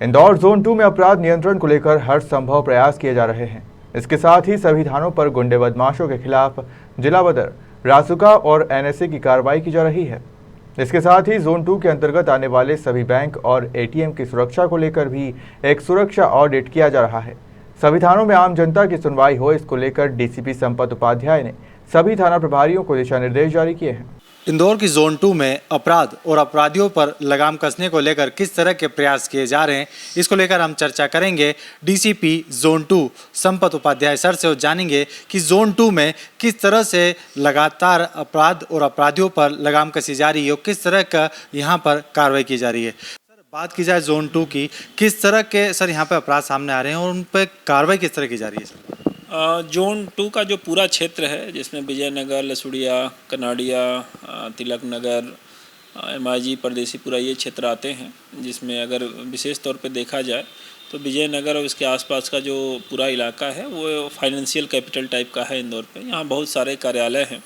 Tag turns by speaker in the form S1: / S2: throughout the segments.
S1: Indore zone 2 में अपराध नियंत्रण को लेकर हर संभव प्रयास किए जा रहे हैं। इसके साथ ही सभी थानों पर गुंडे बदमाशों के खिलाफ जिला बदर, रासुका और एनएसए की कार्रवाई की जा रही है। इसके साथ ही जोन 2 के अंतर्गत आने वाले सभी बैंक और एटीएम की सुरक्षा को लेकर भी एक सुरक्षा ऑडिट किया जा रहा है। सभी थानों में आम जनता की सुनवाई हो, इसको लेकर डीसीपी संपत उपाध्याय ने सभी थाना प्रभारियों को दिशा निर्देश जारी किए हैं।
S2: इंदौर की जोन 2 में अपराध और अपराधियों पर लगाम कसने को लेकर किस तरह के प्रयास किए जा रहे हैं, इसको लेकर हम चर्चा करेंगे DCP zone 2 Sampat Upadhyay sir से और जानेंगे कि जोन 2 में किस तरह से लगातार अपराध और अपराधियों पर लगाम कसी जा रही है और किस तरह का यहाँ पर कार्रवाई की जा रही है। सर, बात की जाए जोन 2 की, किस तरह के सर यहाँ पर अपराध सामने आ रहे हैं और उन पर कार्रवाई किस तरह की जा रही है सर?
S3: जोन 2 का जो पूरा क्षेत्र है, जिसमें विजयनगर, लसुड़िया, कनाड़िया, तिलक नगर, MIG, परदेसीपुरा, ये क्षेत्र आते हैं। जिसमें अगर विशेष तौर पे देखा जाए तो विजयनगर और उसके आसपास का जो पूरा इलाका है वो फाइनेंशियल कैपिटल टाइप का है इंदौर पे। यहाँ बहुत सारे कार्यालय हैं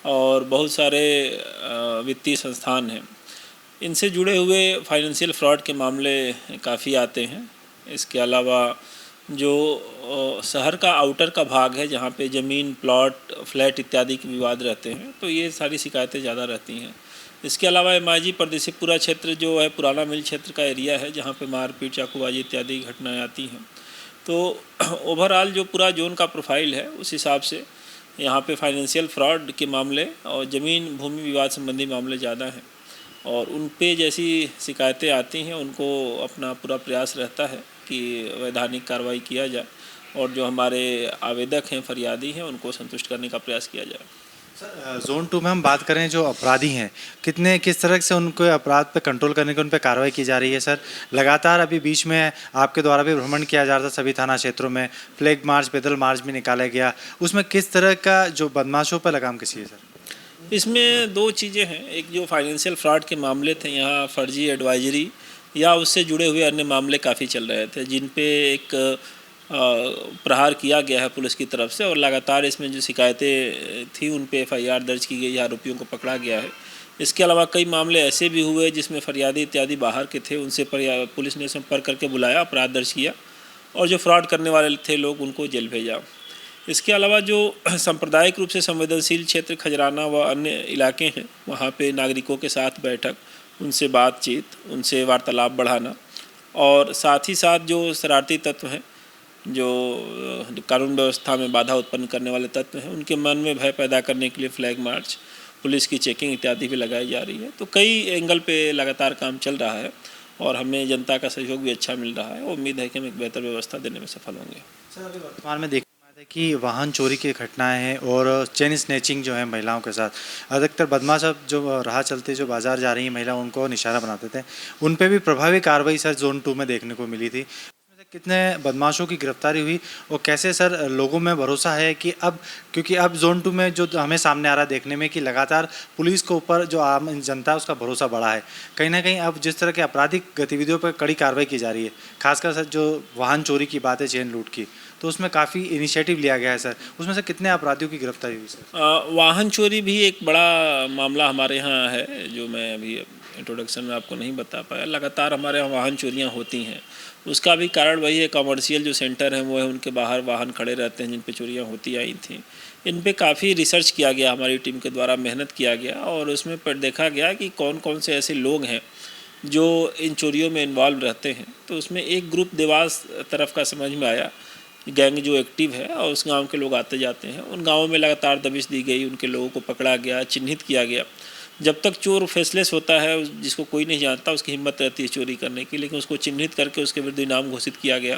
S3: और बहुत सारे वित्तीय संस्थान हैं। इनसे जुड़े हुए फाइनेंशियल फ्रॉड के मामले काफ़ी आते हैं। इसके अलावा जो शहर का आउटर का भाग है, जहाँ पे ज़मीन, प्लॉट, फ्लैट इत्यादि के विवाद रहते हैं, तो ये सारी शिकायतें ज़्यादा रहती हैं। इसके अलावा MIG परदेसीपुरा क्षेत्र जो है पुराना मिल क्षेत्र का एरिया है, जहाँ पे मारपीट, चाकूबाजी इत्यादि घटनाएं आती हैं। तो ओवरऑल जो पूरा जोन का प्रोफाइल है, उस हिसाब से यहाँ पे फाइनेंशियल फ्रॉड के मामले और ज़मीन भूमि विवाद संबंधी मामले ज़्यादा हैं और उन पे जैसी शिकायतें आती हैं उनको अपना पूरा प्रयास रहता है कि वैधानिक कार्रवाई किया जाए और जो हमारे आवेदक हैं, फरियादी हैं, उनको संतुष्ट करने का प्रयास किया जाए।
S2: सर, जोन 2 में हम बात करें जो अपराधी हैं, किस तरह से उनको अपराध पे कंट्रोल करने की उन पे कार्रवाई की जा रही है सर? लगातार अभी बीच में आपके द्वारा भी भ्रमण किया जा रहा था सभी थाना क्षेत्रों में, फ्लैग मार्च, पैदल मार्च भी निकाला गया, उसमें किस तरह का जो बदमाशों पर लगाम कसी है सर?
S3: इसमें दो चीज़ें हैं। एक जो फाइनेंशियल फ्रॉड के मामले थे, यहाँ फर्जी एडवाइजरी या उससे जुड़े हुए अन्य मामले काफ़ी चल रहे थे, जिन पे एक प्रहार किया गया है पुलिस की तरफ से और लगातार इसमें जो शिकायतें थी उन पे FIR दर्ज की गई, आरोपियों को पकड़ा गया है। इसके अलावा कई मामले ऐसे भी हुए जिसमें फरियादी इत्यादि बाहर के थे, उनसे पुलिस ने संपर्क करके बुलाया, अपराध दर्ज किया और जो फ्रॉड करने वाले थे लोग, उनको जेल भेजा। इसके अलावा जो सांप्रदायिक रूप से संवेदनशील क्षेत्र खजराना व अन्य इलाके हैं, वहाँ पे नागरिकों के साथ बैठक, उनसे बातचीत, उनसे वार्तालाप बढ़ाना और साथ ही साथ जो शरारती तत्व हैं, जो कानून व्यवस्था में बाधा उत्पन्न करने वाले तत्व हैं, उनके मन में भय पैदा करने के लिए फ्लैग मार्च, पुलिस की चेकिंग इत्यादि भी लगाई जा रही है। तो कई एंगल पे लगातार काम चल रहा है और हमें जनता का सहयोग भी अच्छा मिल रहा है। उम्मीद है कि हम एक बेहतर व्यवस्था देने में सफल होंगे।
S2: सर, अभी वर्तमान में देखा है कि वाहन चोरी की घटनाएं हैं और चेन स्नैचिंग जो है महिलाओं के साथ, अधिकतर बदमाश अब जो राह चलते जो बाजार जा रही हैं महिला, उनको निशाना बनाते थे, उन पे भी प्रभावी कार्रवाई सर जोन 2 में देखने को मिली थी। कितने बदमाशों की गिरफ्तारी हुई और कैसे सर लोगों में भरोसा है कि अब, क्योंकि अब जोन 2 में जो हमें सामने आ रहा है देखने में कि लगातार पुलिस के ऊपर जो आम जनता है उसका भरोसा बढ़ा है, कहीं ना कहीं अब जिस तरह के आपराधिक गतिविधियों पर कड़ी कार्रवाई की जा रही है, खासकर सर जो वाहन चोरी की बात है, चेन लूट की, तो उसमें काफ़ी इनिशिएटिव लिया गया है सर, उसमें से कितने अपराधियों की गिरफ्तारी हुई सर?
S3: वाहन चोरी भी एक बड़ा मामला हमारे यहाँ है, जो मैं अभी इंट्रोडक्शन में आपको नहीं बता पाया। लगातार हमारे यहाँ वाहन चोरियाँ होती हैं। उसका भी कारण वही है, कमर्शियल जो सेंटर हैं वो है, उनके बाहर वाहन खड़े रहते हैं जिन पे चोरियाँ होती आई थी। इन पे काफ़ी रिसर्च किया गया, हमारी टीम के द्वारा मेहनत किया गया और उसमें पर देखा गया कि कौन कौन से ऐसे लोग हैं जो इन चोरियों में इन्वॉल्व रहते हैं। तो उसमें एक ग्रुप देवास तरफ का समझ में आया, गैंग जो एक्टिव है और उस गांव के लोग आते जाते हैं। उन गांवों में लगातार दबिश दी गई, उनके लोगों को पकड़ा गया, चिन्हित किया गया। जब तक चोर फेसलेस होता है, जिसको कोई नहीं जानता, उसकी हिम्मत रहती है चोरी करने की, लेकिन उसको चिन्हित करके उसके विरुद्ध इनाम घोषित किया गया।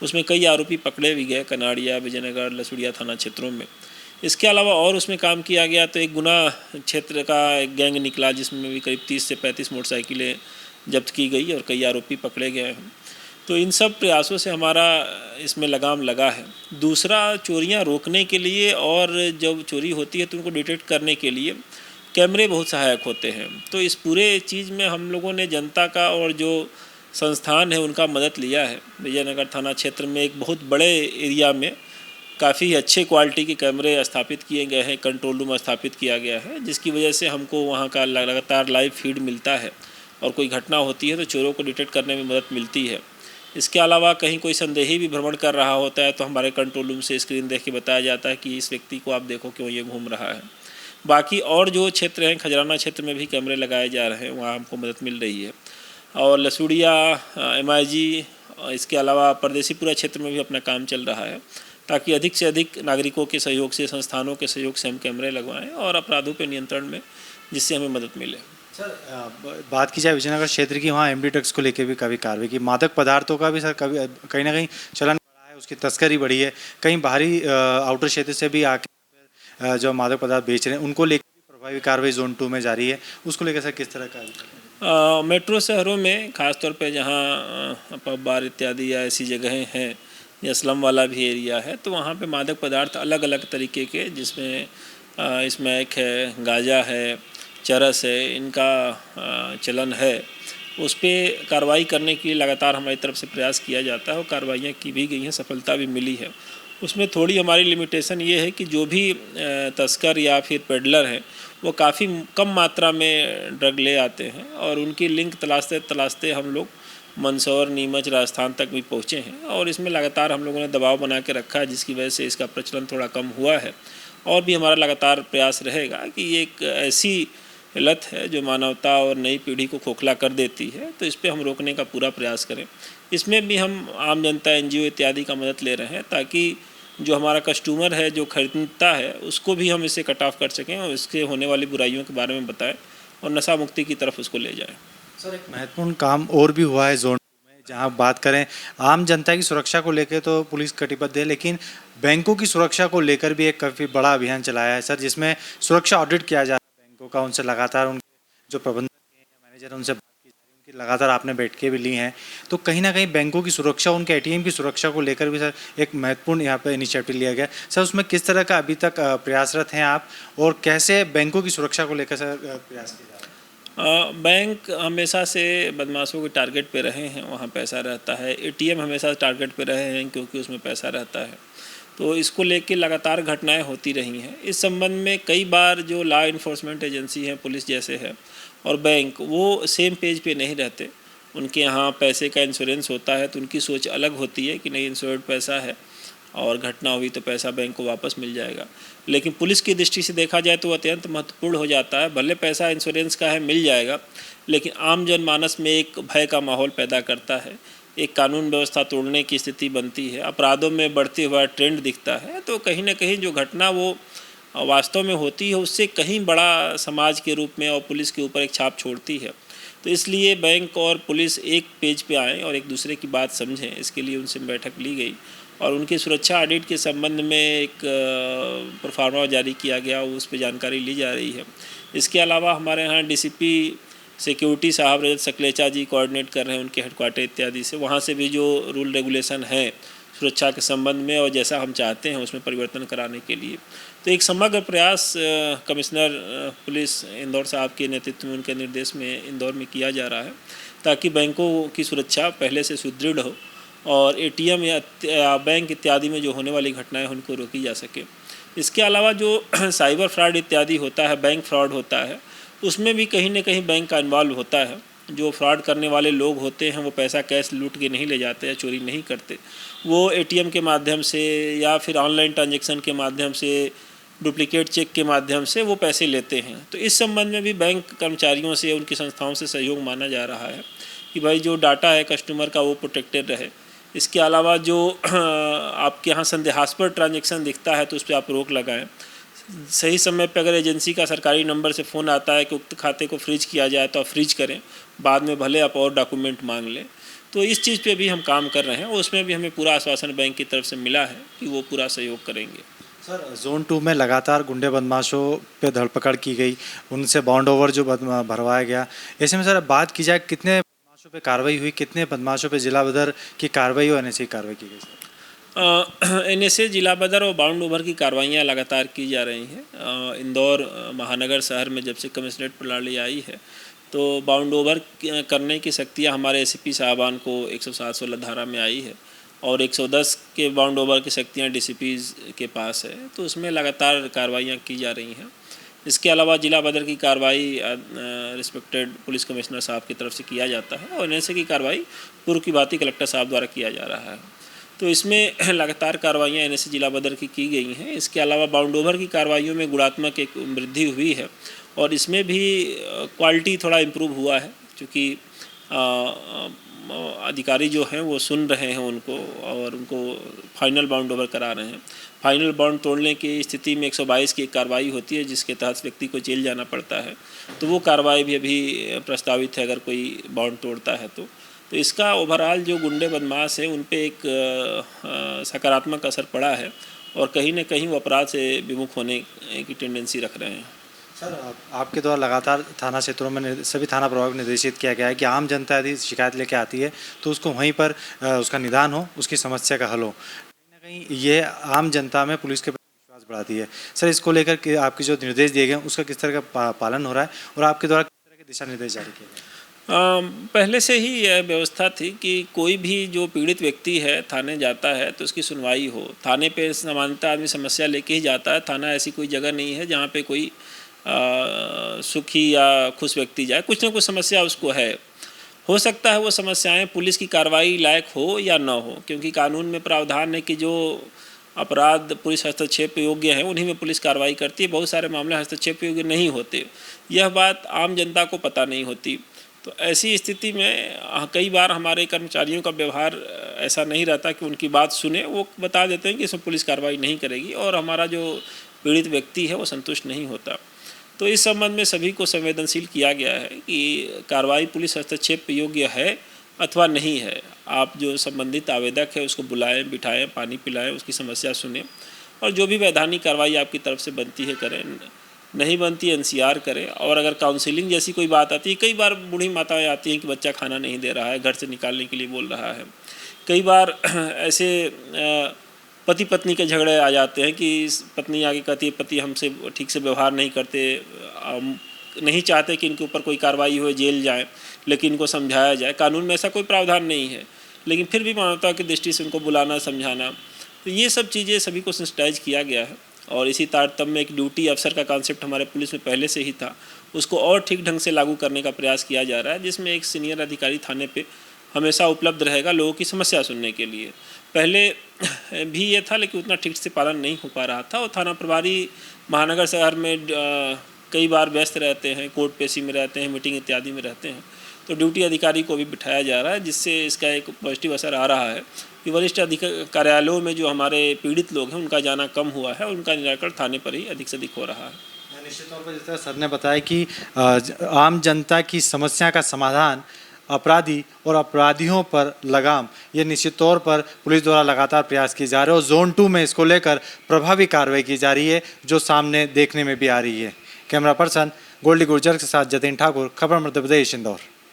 S3: उसमें कई आरोपी पकड़े भी गए, कनाड़िया, विजयनगर, लसुड़िया थाना क्षेत्रों में। इसके अलावा और उसमें काम किया गया तो एक गुना क्षेत्र का एक गैंग निकला, जिसमें भी करीब 30 से 35 मोटरसाइकिलें जब्त की गई और कई आरोपी पकड़े गए हैं। तो इन सब प्रयासों से हमारा इसमें लगाम लगा है। दूसरा, चोरियां रोकने के लिए और जब चोरी होती है तो उनको डिटेक्ट करने के लिए कैमरे बहुत सहायक होते हैं। तो इस पूरे चीज़ में हम लोगों ने जनता का और जो संस्थान है उनका मदद लिया है। विजयनगर थाना क्षेत्र में एक बहुत बड़े एरिया में काफ़ी अच्छे क्वालिटी के कैमरे स्थापित किए गए हैं, कंट्रोल रूम स्थापित किया गया है, जिसकी वजह से हमको वहाँ का लगातार लाइव फीड मिलता है और कोई घटना होती है तो चोरों को डिटेक्ट करने में मदद मिलती है। इसके अलावा कहीं कोई संदेही भी भ्रमण कर रहा होता है तो हमारे कंट्रोल रूम से स्क्रीन देख के बताया जाता है कि इस व्यक्ति को आप देखो क्यों ये घूम रहा है। बाकी और जो क्षेत्र हैं, खजराना क्षेत्र में भी कैमरे लगाए जा रहे हैं, वहाँ हमको मदद मिल रही है। और लसूड़िया, MIG, इसके अलावा परदेसीपुरा क्षेत्र में भी अपना काम चल रहा है, ताकि अधिक से अधिक नागरिकों के सहयोग से, संस्थानों के सहयोग से हम कैमरे लगवाएं और अपराधों पे नियंत्रण में, जिससे हमें मदद मिले।
S2: सर, बात की जाए विजयनगर क्षेत्र की, वहाँ MD ड्रग्स को लेकर भी काफ़ी कार्रवाई की, मादक पदार्थों का भी सर कभी कहीं ना कहीं चलन बढ़ा है, उसकी तस्करी बढ़ी है, कहीं बाहरी आउटर क्षेत्र से भी आके जो मादक पदार्थ बेच रहे हैं उनको लेकर भी प्रभावी कार्रवाई Zone 2 में जारी है, उसको लेकर सर किस तरह का?
S3: मेट्रो शहरों में ख़ासतौर पे जहाँ पब बार इत्यादि या ऐसी जगहें हैं या स्लम वाला भी एरिया है, तो वहाँ पे मादक पदार्थ अलग अलग तरीके के, जिसमें स्मैक है, गांजा है, चरस है, इनका चलन है, उस पर कार्रवाई करने के लिए लगातार हमारी तरफ से प्रयास किया जाता है और कार्रवाइयाँ की भी गई हैं, सफलता भी मिली है। उसमें थोड़ी हमारी लिमिटेशन ये है कि जो भी तस्कर या फिर पेडलर हैं वो काफ़ी कम मात्रा में ड्रग ले आते हैं और उनकी लिंक तलाशते तलाशते हम लोग मंदसौर, नीमच, राजस्थान तक भी पहुँचे हैं और इसमें लगातार हम लोगों ने दबाव बना के रखा है, जिसकी वजह से इसका प्रचलन थोड़ा कम हुआ है। और भी हमारा लगातार प्रयास रहेगा कि ये एक ऐसी लत है जो मानवता और नई पीढ़ी को खोखला कर देती है, तो इस पर हम रोकने का पूरा प्रयास करें। इसमें भी हम आम जनता, NGO इत्यादि का मदद ले रहे हैं, ताकि जो हमारा कस्टमर है, जो खरीदता है, उसको भी हम इससे कट ऑफ कर सकें और इसके होने वाली बुराइयों के बारे में बताएं और नशा मुक्ति की तरफ उसको ले जाएं।
S2: सर, एक महत्वपूर्ण काम और भी हुआ है Zone 2 में, जहां बात करें आम जनता की सुरक्षा को लेकर तो पुलिस कटिबद्ध है, लेकिन बैंकों की सुरक्षा को लेकर भी एक काफ़ी बड़ा अभियान चलाया है सर, जिसमें सुरक्षा ऑडिट किया जा रहा है बैंकों का, उनसे लगातार उनके जो प्रबंधक हैं या मैनेजर, उनसे बात की जा रही है, उनकी लगातार आपने बैठकें भी ली हैं, तो कहीं ना कहीं बैंकों की सुरक्षा, उनके ATM की सुरक्षा को लेकर भी सर एक महत्वपूर्ण यहाँ पे इनिशिएटिव लिया गया। सर, उसमें किस तरह का अभी तक प्रयासरत हैं आप और कैसे बैंकों की सुरक्षा को लेकर सर प्रयास किया जा रहा है?
S3: बैंक हमेशा से बदमाशों के टारगेट पे रहे हैं, वहाँ पैसा रहता है। ATM हमेशा टारगेट पे रहे हैं क्योंकि उसमें पैसा रहता है, तो इसको लेके लगातार घटनाएं होती रही हैं। इस संबंध में कई बार जो लॉ इन्फोर्समेंट एजेंसी हैं, पुलिस जैसे है, और बैंक, वो सेम पेज पे नहीं रहते। उनके यहाँ पैसे का इंश्योरेंस होता है तो उनकी सोच अलग होती है कि नहीं, इंश्योर्ड पैसा है और घटना हुई तो पैसा बैंक को वापस मिल जाएगा। लेकिन पुलिस की दृष्टि से देखा जाए तो अत्यंत महत्वपूर्ण हो जाता है। भले पैसा इंश्योरेंस का है, मिल जाएगा, लेकिन आम जनमानस में एक भय का माहौल पैदा करता है, एक कानून व्यवस्था तोड़ने की स्थिति बनती है, अपराधों में बढ़ते हुआ ट्रेंड दिखता है। तो कहीं ना कहीं जो घटना वो वास्तव में होती है उससे कहीं बड़ा समाज के रूप में और पुलिस के ऊपर एक छाप छोड़ती है। तो इसलिए बैंक और पुलिस एक पेज पे आएँ और एक दूसरे की बात समझें, इसके लिए उनसे बैठक ली गई और उनकी सुरक्षा ऑडिट के संबंध में एक प्रोफार्मा जारी किया गया, उस पर जानकारी ली जा रही है। इसके अलावा हमारे यहाँ DCP सिक्योरिटी साहब रजत सकलेचा जी कोऑर्डिनेट कर रहे हैं उनके हेडक्वार्टर इत्यादि से, वहाँ से भी जो रूल रेगुलेशन है सुरक्षा के संबंध में और जैसा हम चाहते हैं उसमें परिवर्तन कराने के लिए, तो एक समग्र प्रयास कमिश्नर पुलिस इंदौर साहब के नेतृत्व में, उनके निर्देश में इंदौर में किया जा रहा है, ताकि बैंकों की सुरक्षा पहले से सुदृढ़ हो और ATM या बैंक इत्यादि में जो होने वाली घटनाएं उनको रोकी जा सके। इसके अलावा जो साइबर फ्रॉड इत्यादि होता है, बैंक फ्रॉड होता है, उसमें भी कहीं ना कहीं बैंक का इन्वॉल्व होता है। जो फ्रॉड करने वाले लोग होते हैं वो पैसा कैश लूट के नहीं ले जाते या चोरी नहीं करते, वो ATM के माध्यम से या फिर ऑनलाइन ट्रांजैक्शन के माध्यम से, डुप्लीकेट चेक के माध्यम से वो पैसे लेते हैं। तो इस संबंध में भी बैंक कर्मचारियों से, उनकी संस्थाओं से सहयोग माना जा रहा है कि भाई जो डाटा है कस्टमर का वो प्रोटेक्टेड रहे। इसके अलावा जो आपके यहाँ संदेहास्पद ट्रांजैक्शन दिखता है तो उस पर आप रोक लगाएं। सही समय पे अगर एजेंसी का सरकारी नंबर से फ़ोन आता है कि उक्त खाते को फ्रीज किया जाए तो आप फ्रीज करें, बाद में भले आप और डॉक्यूमेंट मांग लें। तो इस चीज़ पे भी हम काम कर रहे हैं और उसमें भी हमें पूरा आश्वासन बैंक की तरफ से मिला है कि वो पूरा सहयोग करेंगे।
S2: सर, Zone 2 में लगातार गुंडे बदमाशों पे धरपकड़ की गई, उनसे बॉन्ड ओवर जो भरवाया गया, ऐसे में सर बात की जाए कितने बदमाशों पे कार्रवाई हुई, कितने बदमाशों पे जिला बदर की कार्रवाई और NSA की कार्रवाई की गई सर?
S3: NSA, जिला बदर और बाउंड ओवर की कार्रवाइयाँ लगातार की जा रही हैं। इंदौर महानगर शहर में जब से कमिश्नरेट प्रणाली आई है तो बाउंड ओवर करने की शक्तियाँ हमारे ACP साहबान को 107-16 धारा में आई है और 110 के बाउंड ओवर की शक्तियाँ DCPs के पास है, तो उसमें लगातार कार्रवाइयाँ की जा रही हैं। इसके अलावा जिला बदर की कार्रवाई रिस्पेक्टेड पुलिस कमिश्नर साहब की तरफ से किया जाता है और एनएसए की कार्रवाई पूर्व की बात कलेक्टर साहब द्वारा किया जा रहा है। तो इसमें लगातार कार्रवाइयाँ एनएसए जिला बदर की गई हैं। इसके अलावा बाउंड ओवर की कार्रवाइयों में गुणात्मक एक वृद्धि हुई है और इसमें भी क्वालिटी थोड़ा इम्प्रूव हुआ है, क्योंकि अधिकारी जो हैं वो सुन रहे हैं उनको और उनको फाइनल बाउंड ओवर करा रहे हैं। फाइनल बाउंड तोड़ने की स्थिति में 122 की एक कार्रवाई होती है जिसके तहत व्यक्ति को जेल जाना पड़ता है, तो वो कार्रवाई भी अभी प्रस्तावित है अगर कोई बाउंड तोड़ता है तो इसका ओवरऑल जो गुंडे बदमाश है उन पे एक सकारात्मक असर पड़ा है और कहीं ना कहीं वो अपराध से विमुख होने की टेंडेंसी रख रहे हैं।
S2: सर, आपके द्वारा लगातार थाना क्षेत्रों में सभी थाना प्रभाग निर्देशित किया गया है कि आम जनता यदि शिकायत लेके आती है तो उसको वहीं पर उसका निदान हो, उसकी समस्या का हल हो। कहीं ना कहीं ये आम जनता में पुलिस के प्रति विश्वास बढ़ाती है। सर, इसको लेकर के आपके जो निर्देश दिए गए उसका किस तरह का पालन हो रहा है और आपके द्वारा किस तरह के दिशा निर्देश जारी किए गए?
S3: पहले से ही यह व्यवस्था थी कि कोई भी जो पीड़ित व्यक्ति है थाने जाता है तो उसकी सुनवाई हो। थाने पे सामान्यतः आदमी समस्या लेके ही जाता है। थाना ऐसी कोई जगह नहीं है जहाँ पे कोई सुखी या खुश व्यक्ति जाए। कुछ ना कुछ समस्या उसको है। हो सकता है वो समस्याएं पुलिस की कार्रवाई लायक हो या न हो, क्योंकि कानून में प्रावधान है कि जो अपराध पुलिस हस्तक्षेप योग्य हैं उन्हीं में पुलिस कार्रवाई करती है। बहुत सारे मामले हस्तक्षेप योग्य नहीं होते। यह बात आम जनता को पता नहीं होती। तो ऐसी स्थिति में कई बार हमारे कर्मचारियों का व्यवहार ऐसा नहीं रहता कि उनकी बात सुने। वो बता देते हैं कि इसमें पुलिस कार्रवाई नहीं करेगी और हमारा जो पीड़ित व्यक्ति है वो संतुष्ट नहीं होता। तो इस संबंध में सभी को संवेदनशील किया गया है कि कार्रवाई पुलिस हस्तक्षेप योग्य है अथवा नहीं है। आप जो संबंधित आवेदक है उसको बुलाएं, बिठाएं, पानी पिलाएं, उसकी समस्या सुनें और जो भी वैधानिक कार्रवाई आपकी तरफ से बनती है करें। नहीं बनती एनसीआर करें। और अगर काउंसलिंग जैसी कोई बात आती है, कई बार बूढ़ी माताएं आती हैं कि बच्चा खाना नहीं दे रहा है, घर से निकालने के लिए बोल रहा है। कई बार ऐसे पति पत्नी के झगड़े आ जाते हैं कि पत्नी आगे कहती है पति हमसे ठीक से व्यवहार नहीं करते, नहीं चाहते कि इनके ऊपर कोई कार्रवाई हो, जेल जाएं, लेकिन इनको समझाया जाए। कानून में ऐसा कोई प्रावधान नहीं है, लेकिन फिर भी मानवता की दृष्टि से उनको बुलाना, समझाना, तो ये सब चीज़ें सभी को सेंसिटाइज किया गया है। और इसी तारतम्य में एक ड्यूटी अफसर का कॉन्सेप्ट हमारे पुलिस में पहले से ही था, उसको और ठीक ढंग से लागू करने का प्रयास किया जा रहा है, जिसमें एक सीनियर अधिकारी थाने पे हमेशा उपलब्ध रहेगा लोगों की समस्या सुनने के लिए। पहले भी ये था लेकिन उतना ठीक से पालन नहीं हो पा रहा था और थाना प्रभारी महानगर शहर में कई बार व्यस्त रहते हैं, कोर्ट पेशी में रहते हैं, मीटिंग इत्यादि में रहते हैं। तो ड्यूटी अधिकारी को भी बिठाया जा रहा है, जिससे इसका एक पॉजिटिव असर आ रहा है कि वरिष्ठ कार्यालयों में जो हमारे पीड़ित लोग हैं उनका जाना कम हुआ है, उनका निराकरण थाने पर ही अधिक से अधिक हो रहा है।
S2: निश्चित तौर पर जिस तरह सर ने बताया कि आम जनता की समस्या का समाधान, अपराधी और अपराधियों पर लगाम, ये निश्चित तौर पर पुलिस द्वारा लगातार प्रयास किए जा रहे हैं और जोन 2 में इसको लेकर प्रभावी कार्रवाई की जा रही है, जो सामने देखने में भी आ रही है। कैमरा पर्सन गोल्डी गुर्जर के साथ जतिन ठाकुर, खबर मध्य प्रदेश, इंदौर।